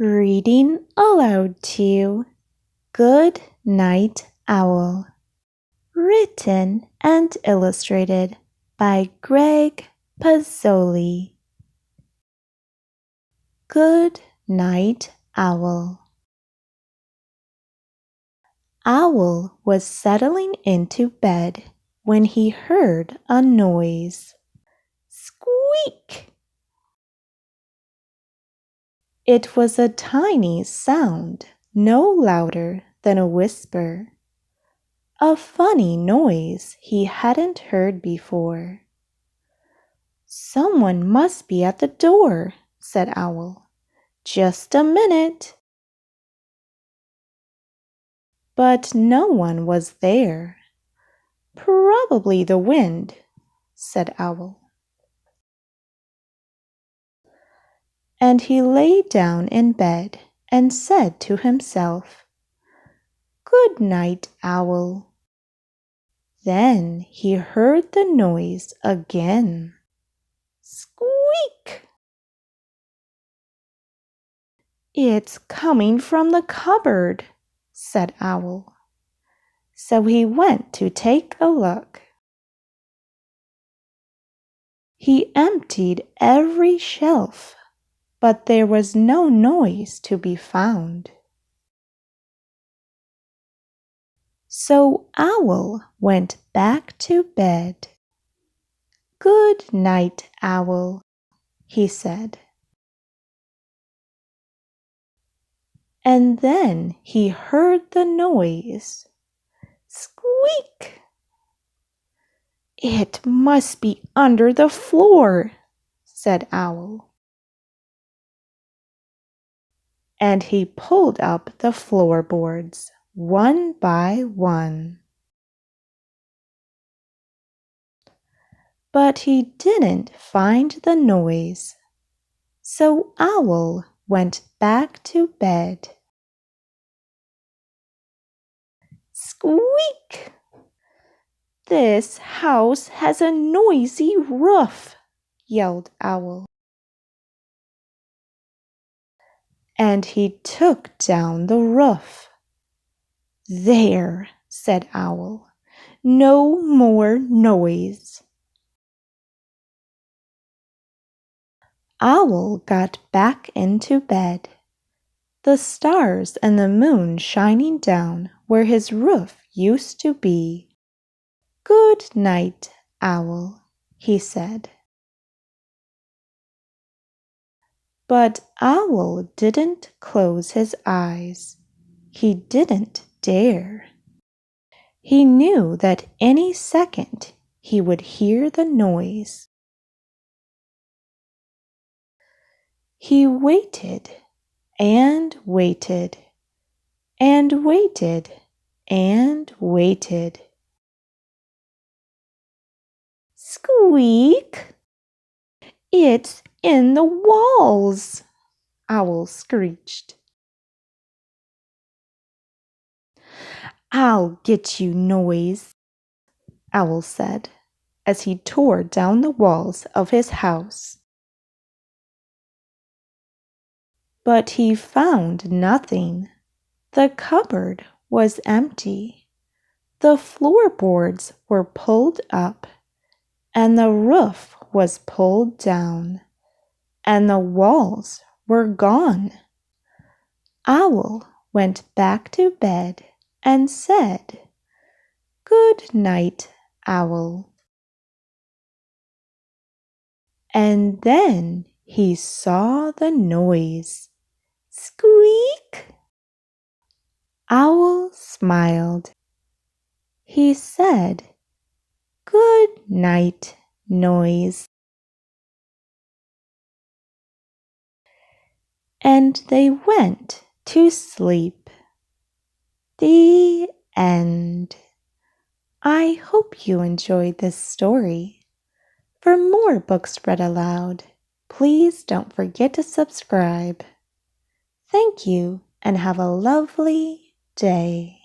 Reading aloud to Good Night Owl. Written and illustrated by Greg Pissoli. Good Night Owl. Owl was settling into bed when he heard a noise. Squeak! It was a tiny sound, no louder than a whisper. A funny noise he hadn't heard before. "Someone must be at the door," said Owl. "Just a minute." But no one was there. "Probably the wind," said Owl. And he lay down in bed and said to himself, "Good night, Owl." Then he heard the noise again. Squeak! "It's coming from the cupboard," said Owl. So he went to take a look. He emptied every shelf, but there was no noise to be found. So Owl went back to bed. "Good night, Owl," he said. And then he heard the noise. Squeak! "It must be under the floor," said Owl. And he pulled up the floorboards one by one. But he didn't find the noise, so Owl went back to bed. Squeak! "This house has a noisy roof," yelled Owl. And he took down the roof. "There," said Owl, "no more noise." Owl got back into bed, the stars and the moon shining down where his roof used to be. "Good night, Owl," he said. But Owl didn't close his eyes. He didn't dare. He knew that any second he would hear the noise. He waited and waited and waited and waited. Squeak! "It's in the walls," Owl screeched. "I'll get you, noise," Owl said as he tore down the walls of his house. But he found nothing. The cupboard was empty. The floorboards were pulled up, and the roof was pulled down, and the walls were gone. Owl went back to bed and said, "Good night, Owl." And then he saw the noise. Squeak! Owl smiled. He said, "Good night, noise." And they went to sleep. The end. I hope you enjoyed this story. For more books read aloud, please don't forget to subscribe. Thank you and have a lovely day.